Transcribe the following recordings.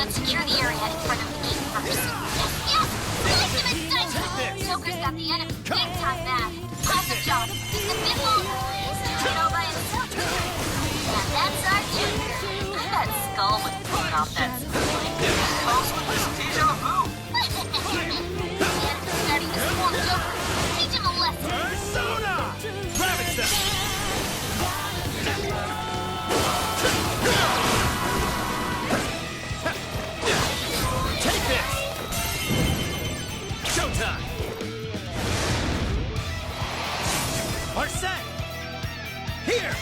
Let's secure the area in front of the gate first. Yes! Ultimate Dynamo! Joker's got the enemy big time mad. Awesome job. He's a bit long. He's all by himself. And that's our Joker. I bet Skull would pull it off that spring. Also, this deja vu. The enemy's starting to spoil Joker. Teach him a lesson. Persona! Gravity Cell! Take this! Showtime! Are set! Here!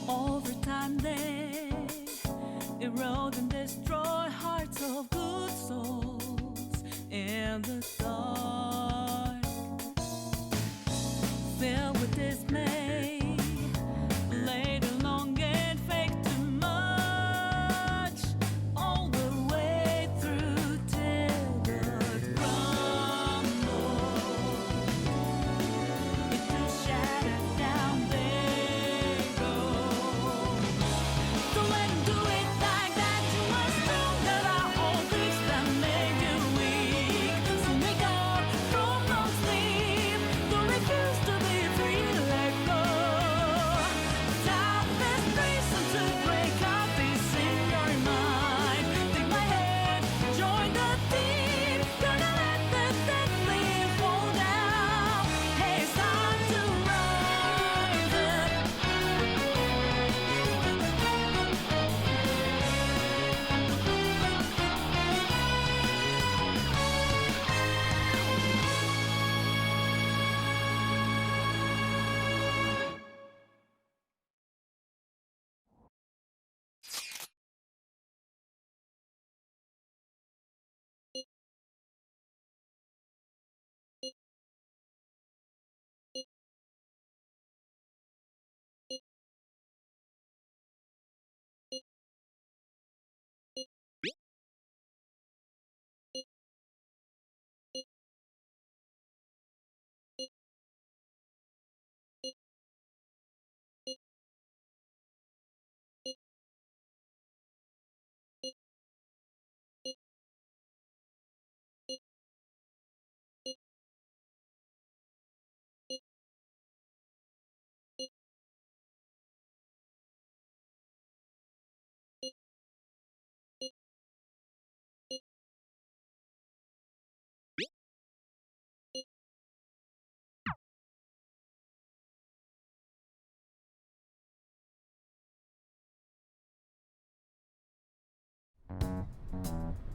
Over time they erode and destroy hearts of good souls in the dark, filled with dismay, laid along and fake too much, all the way through till the crumble. Into shattered down they go. Don't let 'em do it like that. You are stronger than all things that make you weak. So wake up from long sleep. Don't refuse to be free. Let go. Darkness reason to break out peace in your mind. Take my hand, join the team. Gonna let the dead leaves fall down. Hey, it's time to rise up.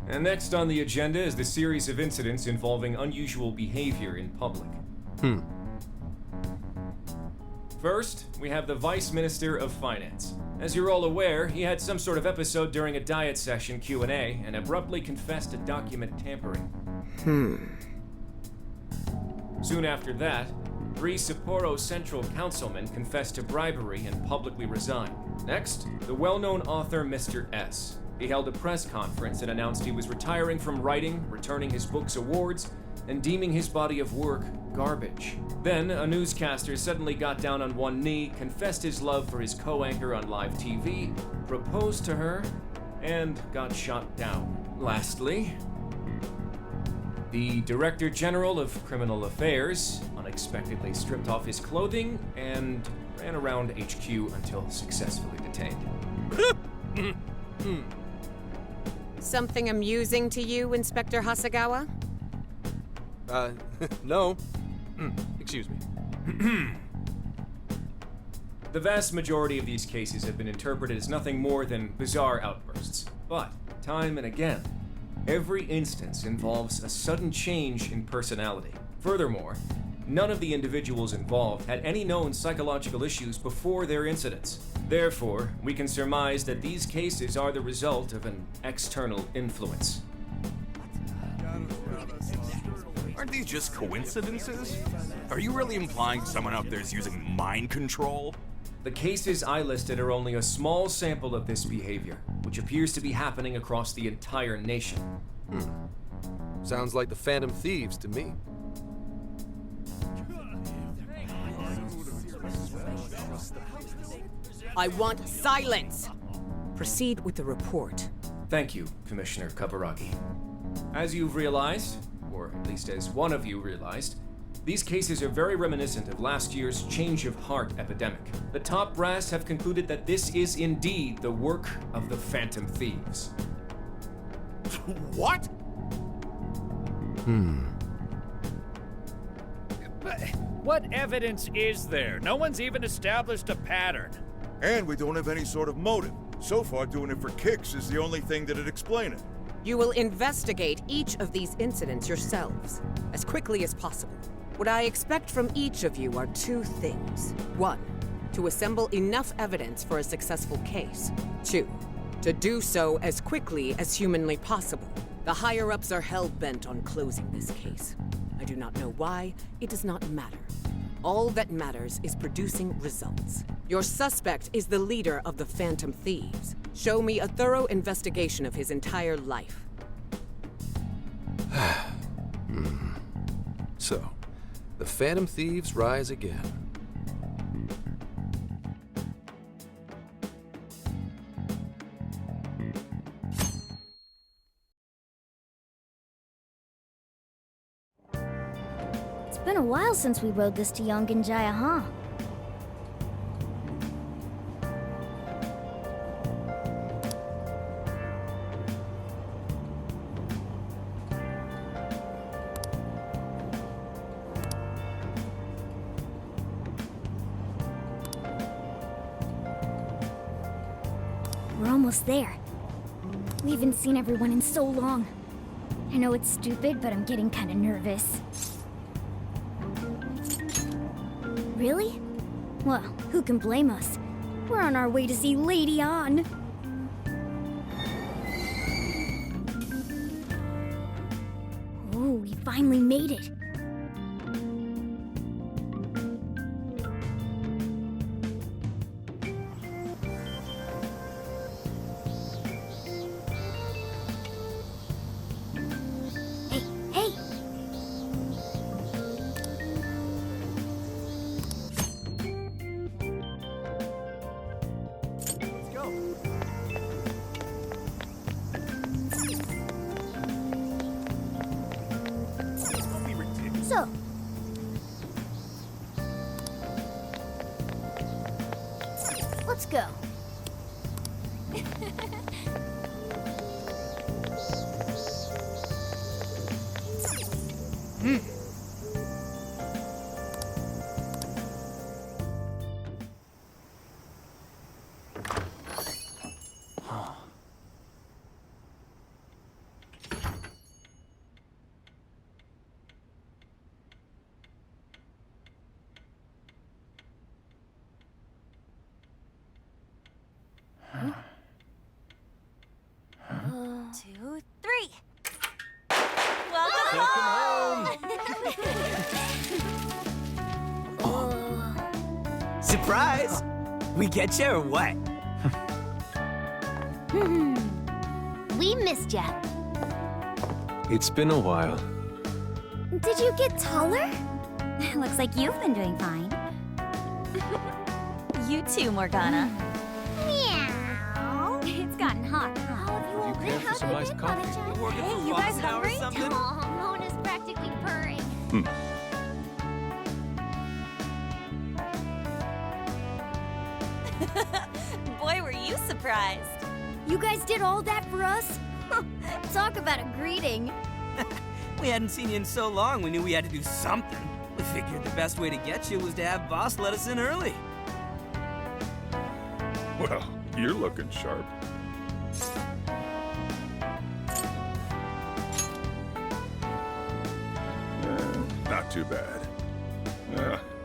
And next on the agenda is the series of incidents involving unusual behavior in public. First, we have the Vice Minister of Finance. As you're all aware, he had some sort of episode during a diet session Q&A and abruptly confessed to document tampering. Soon after that, 3 Sapporo Central councilmen confessed to bribery and publicly resigned. Next, the well-known author Mr. S. He held a press conference and announced he was retiring from writing, returning his book's awards, and deeming his body of work garbage. Then, a newscaster suddenly got down on one knee, confessed his love for his co-anchor on live TV, proposed to her, and got shot down. Lastly, the Director General of Criminal Affairs unexpectedly stripped off his clothing and ran around HQ until successfully detained. Something amusing to you, Inspector Hasagawa? No. Excuse me. The vast majority of these cases have been interpreted as nothing more than bizarre outbursts. But, time and again, every instance involves a sudden change in personality. Furthermore, None of the individuals involved had any known psychological issues before their incidents. Therefore, we can surmise that these cases are the result of an external influence. Aren't these just coincidences? Are you really implying someone out there is using mind control? The cases I listed are only a small sample of this behavior, which appears to be happening across the entire nation. Sounds like the Phantom Thieves to me. I want silence! Proceed with the report. Thank you, Commissioner Kaburagi. As you've realized, or at least as one of you realized, these cases are very reminiscent of last year's change of heart epidemic. The top brass have concluded that this is indeed the work of the Phantom Thieves. What? But what evidence is there? No one's even established a pattern. And we don't have any sort of motive. So far, doing it for kicks is the only thing that'd explain it. You will investigate each of these incidents yourselves, as quickly as possible. What I expect from each of you are two things. One, to assemble enough evidence for a successful case. Two, to do so as quickly as humanly possible. The higher-ups are hell-bent on closing this case. I do not know why. It does not matter. All that matters is producing results. Your suspect is the leader of the Phantom Thieves. Show me a thorough investigation of his entire life. So, the Phantom Thieves rise again. It's been a while since we rode this to Yongenjaya, huh? We're almost there. We haven't seen everyone in so long. I know it's stupid, but I'm getting kind of nervous. Really? Well, who can blame us? We're on our way to see Lady An. Oh, we finally made it. Hey, hey! Let's go. Don't be ridiculous. So, let's go. Two, three. Surprise! We get you or what? We missed ya. It's been a while. Did you get taller? Looks like you've been doing fine. You too, Morgana. Meow. It's gotten hot. How have you all You care for some iced coffee? Hey, you guys hungry? Oh, Mona's practically purring. Boy, were you surprised. You guys did all that for us? Talk about a greeting. We hadn't seen you in so long, we knew we had to do something. We figured the best way to get you was to have Boss let us in early. Well, you're looking sharp. Not too bad.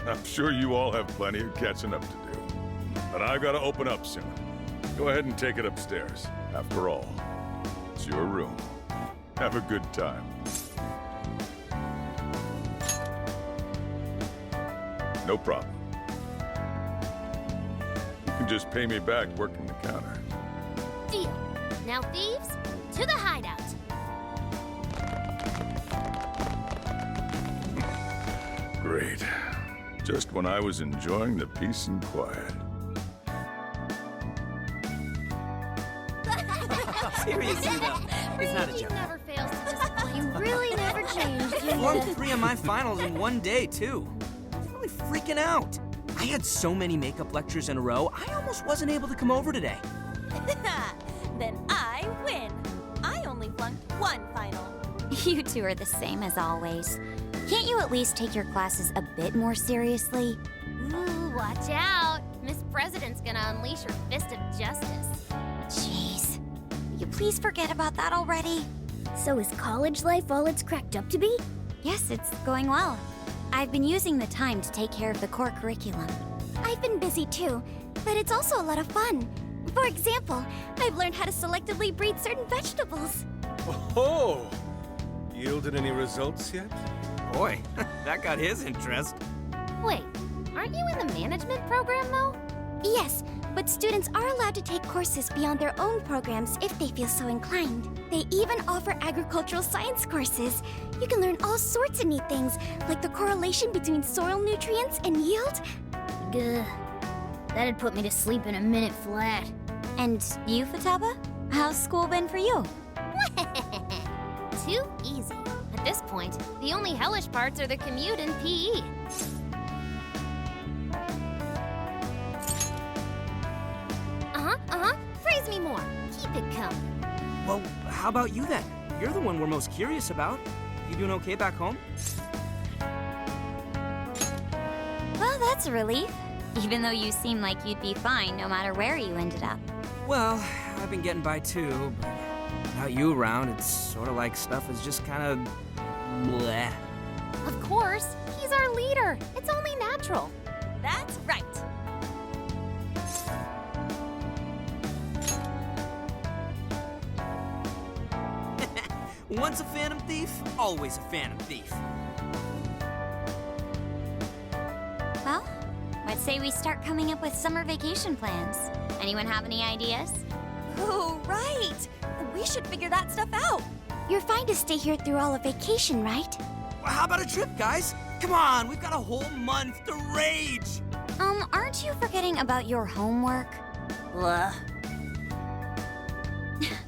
I'm sure you all have plenty of catching up to do. But I've got to open up soon. Go ahead and take it upstairs. After all, it's your room. Have a good time. No problem. You can just pay me back working the counter. Deal. Now, thieves, to the hideout. Great. Just when I was enjoying the peace and quiet. Seriously, though. It's not a joke. Never fails to disappoint. You really never changed, you Won 3 of my finals in one day, too. I was really freaking out. I had so many makeup lectures in a row, I almost wasn't able to come over today. Then I win. I only flunked 1 final. You two are the same as always. Can't you at least take your classes a bit more seriously? Ooh, watch out. Miss President's gonna unleash her fist of justice. Jeez. Will you please forget about that already? So is college life all it's cracked up to be? Yes, it's going well. I've been using the time to take care of the core curriculum. I've been busy too, but it's also a lot of fun. For example, I've learned how to selectively breed certain vegetables. Oh! Yielded any results yet? Boy, that got his interest. Wait, aren't you in the management program, though? Yes, but students are allowed to take courses beyond their own programs if they feel so inclined. They even offer agricultural science courses. You can learn all sorts of neat things, like the correlation between soil nutrients and yield. Gah. That'd put me to sleep in a minute flat. And you, Futaba? How's school been for you? Too easy. At this point, the only hellish parts are the commute and PE. Praise me more. Keep it coming. Well, how about you then? You're the one we're most curious about. You doing okay back home? Well, that's a relief. Even though you seem like you'd be fine no matter where you ended up. Well, I've been getting by too, but without you around, it's sort of like stuff is just kind of bleh. Of course, he's our leader. It's only natural. That's right. Once a phantom thief, always a phantom thief. Well, let's say we start coming up with summer vacation plans. Anyone have any ideas? Oh, right. We should figure that stuff out. You're fine to stay here through all of vacation, right? Well, how about a trip, guys? Come on, we've got a whole month to rage. Aren't you forgetting about your homework? Blah.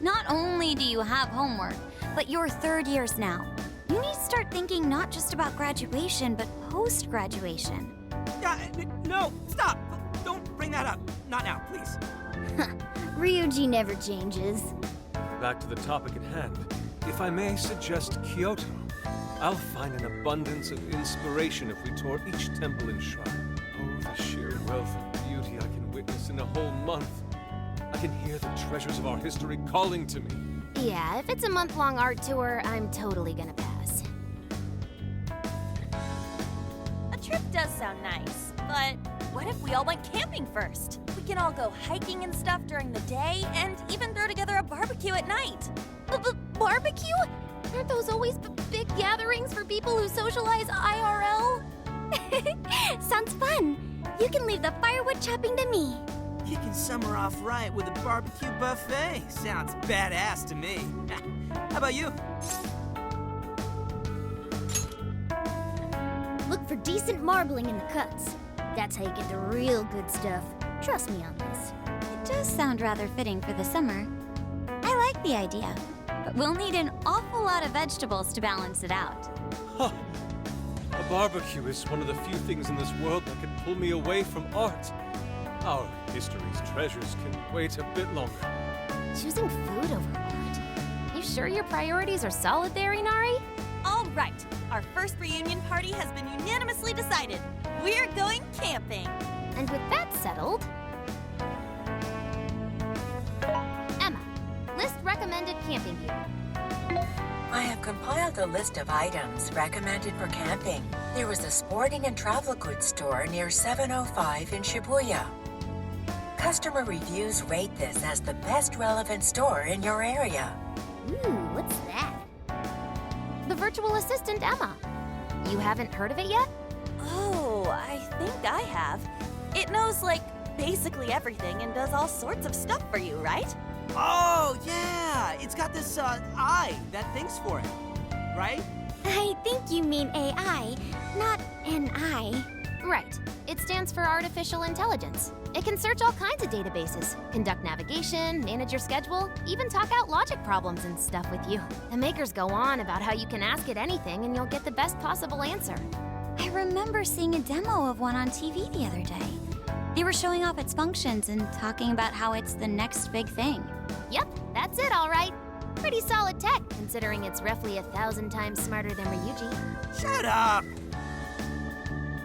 Not only do you have homework, but you're 3rd years now. You need to start thinking not just about graduation, but post-graduation. No, stop. Don't bring that up. Not now, please. Ryuji never changes. Back to the topic at hand. If I may suggest Kyoto, I'll find an abundance of inspiration if we tour each temple and shrine. Oh, the sheer wealth of beauty I can witness in a whole month. I can hear the treasures of our history calling to me. Yeah, if it's a month-long art tour, I'm totally gonna pass. A trip does sound nice, but what if we all went camping first? We can all go hiking and stuff during the day, and even throw together a barbecue at night. Barbecue? Aren't those always big gatherings for people who socialize IRL? Sounds fun. You can leave the firewood chopping to me. Kicking summer off right with a barbecue buffet. Sounds badass to me. How about you? Look for decent marbling in the cuts. That's how you get the real good stuff. Trust me on this. It does sound rather fitting for the summer. I like the idea, but we'll need an awful lot of vegetables to balance it out. Huh. A barbecue is one of the few things in this world that could pull me away from art. Our history's treasures can wait a bit longer. Choosing food over art. You sure your priorities are solid there, Inari? All right. Our first reunion party has been unanimously decided. We're going camping. And with that settled... Emma, list recommended camping gear. I have compiled a list of items recommended for camping. There was a sporting and travel goods store near 705 in Shibuya. Customer reviews rate this as the best relevant store in your area. Ooh, what's that? The virtual assistant Emma. You haven't heard of it yet? Oh, I think I have. It knows, like, basically everything and does all sorts of stuff for you, right? Oh, yeah! It's got this, eye that thinks for it, right? I think you mean AI, not an eye. Right. It stands for Artificial Intelligence. It can search all kinds of databases, conduct navigation, manage your schedule, even talk out logic problems and stuff with you. The makers go on about how you can ask it anything and you'll get the best possible answer. I remember seeing a demo of one on TV the other day. They were showing off its functions and talking about how it's the next big thing. Yep, that's it, all right. Pretty solid tech, considering it's roughly 1,000 times smarter than Ryuji. Shut up!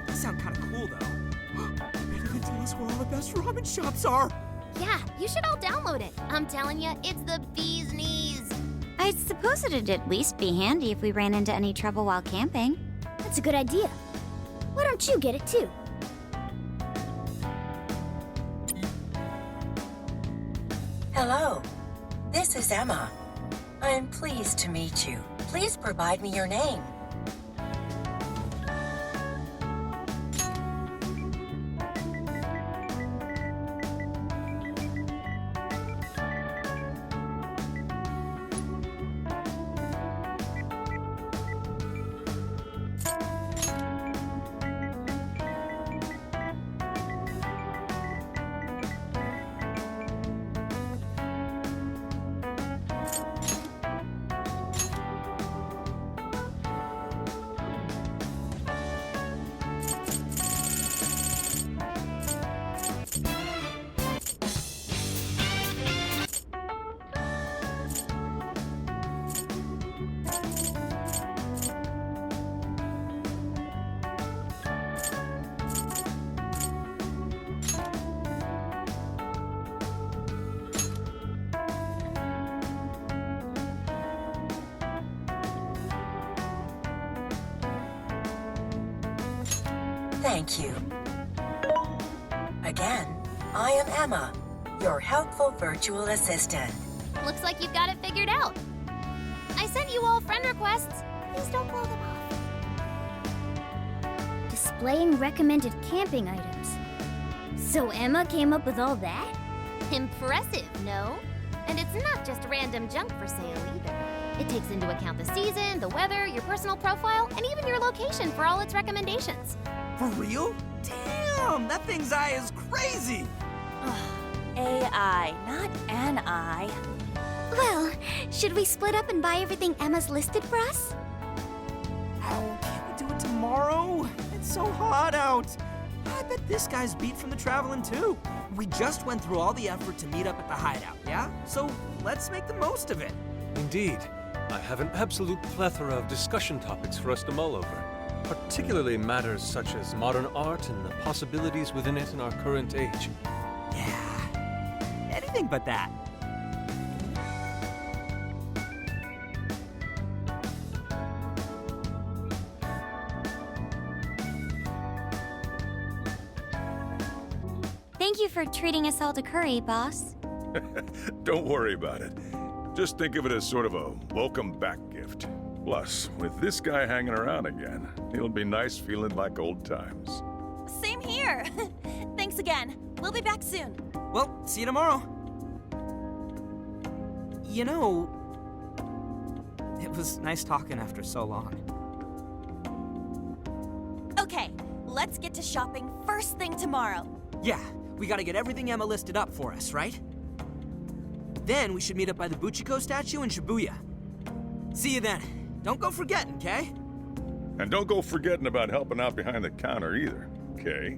They sound kind of cool, though. Maybe they tell us where all the best ramen shops are. Yeah, you should all download it. I'm telling you, it's the bee's knees. I suppose it'd at least be handy if we ran into any trouble while camping. That's a good idea. Why don't you get it too? Hello, this is Emma. I'm pleased to meet you. Please provide me your name. Thank you. Again, I am Emma, your helpful virtual assistant. Looks like you've got it figured out. I sent you all friend requests. Please don't blow them off. Displaying recommended camping items. So Emma came up with all that? Impressive, no? And it's not just random junk for sale either. It takes into account the season, the weather, your personal profile, and even your location for all its recommendations. For real? Damn, that thing's eye is crazy! AI, not an eye. Well, should we split up and buy everything Emma's listed for us? Oh, can't we do it tomorrow? It's so hot out. I bet this guy's beat from the traveling too. We just went through all the effort to meet up at the hideout, yeah? So let's make the most of it. Indeed. I have an absolute plethora of discussion topics for us to mull over. Particularly matters such as modern art and the possibilities within it in our current age. Yeah, anything but that. Thank you for treating us all to curry, boss. Don't worry about it. Just think of it as sort of a welcome back gift. Plus, with this guy hanging around again, it'll be nice feeling like old times. Same here. Thanks again. We'll be back soon. Well, see you tomorrow. You know, it was nice talking after so long. Okay, let's get to shopping first thing tomorrow. Yeah, we gotta get everything Emma listed up for us, right? Then we should meet up by the Buchiko statue in Shibuya. See you then. Don't go forgetting, okay? And don't go forgetting about helping out behind the counter either, okay?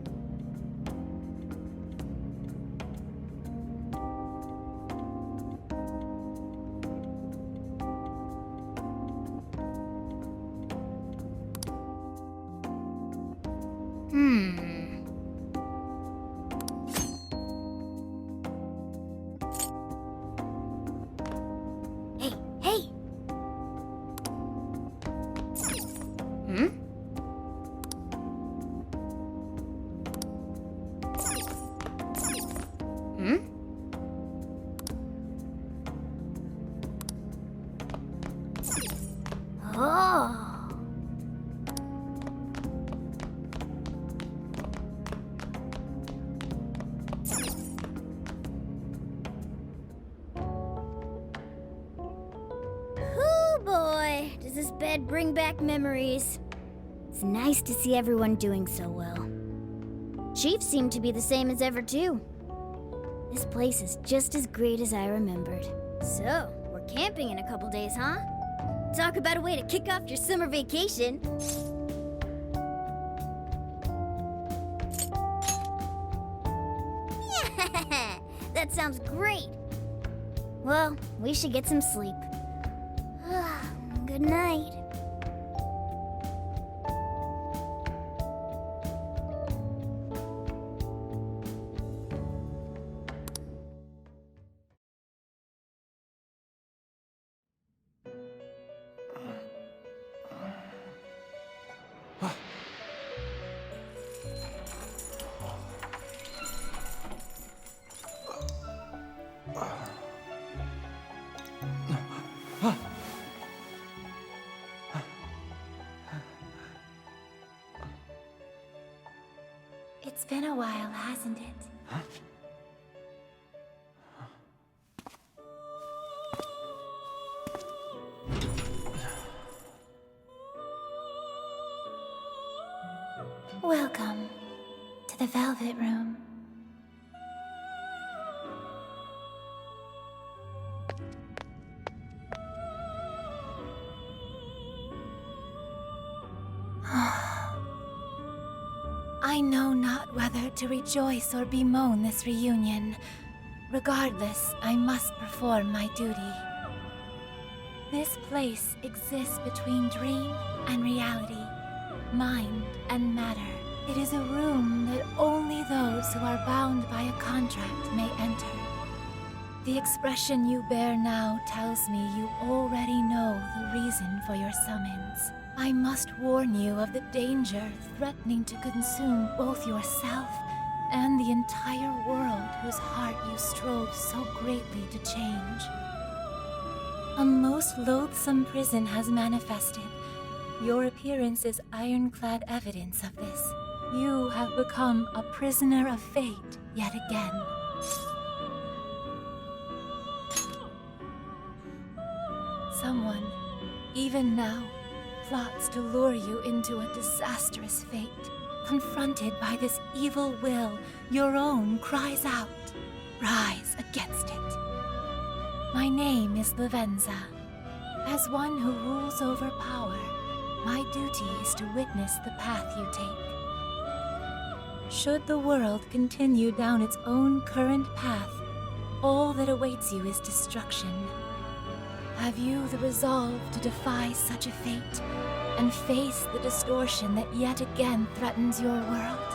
this bed bring back memories. It's nice to see everyone doing so well. Chief seemed to be the same as ever, too. This place is just as great as I remembered. So, we're camping in a couple days, huh? Talk about a way to kick off your summer vacation. That sounds great. Well, we should get some sleep. Good night. It's been a while, hasn't it? Welcome to the Velvet Room. I know not whether to rejoice or bemoan this reunion. Regardless, I must perform my duty. This place exists between dream and reality, mind and matter. It is a room that only those who are bound by a contract may enter. The expression you bear now tells me you already know the reason for your summons. I must warn you of the danger threatening to consume both yourself and the entire world whose heart you strove so greatly to change. A most loathsome prison has manifested. Your appearance is ironclad evidence of this. You have become a prisoner of fate yet again. Someone, even now, plots to lure you into a disastrous fate. Confronted by this evil will, your own cries out. Rise against it. My name is Lavenza. As one who rules over power, my duty is to witness the path you take. Should the world continue down its own current path, all that awaits you is destruction. Have you the resolve to defy such a fate and face the distortion that yet again threatens your world?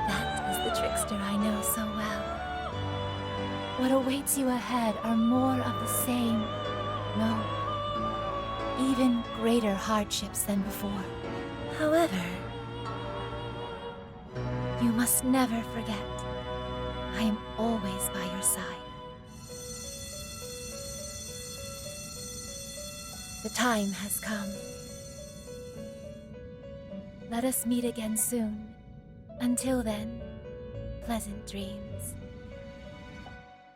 That is the trickster I know so well. What awaits you ahead are more of the same, no, even greater hardships than before. However, you must never forget, I am always by your side. The time has come. Let us meet again soon. Until then, pleasant dreams.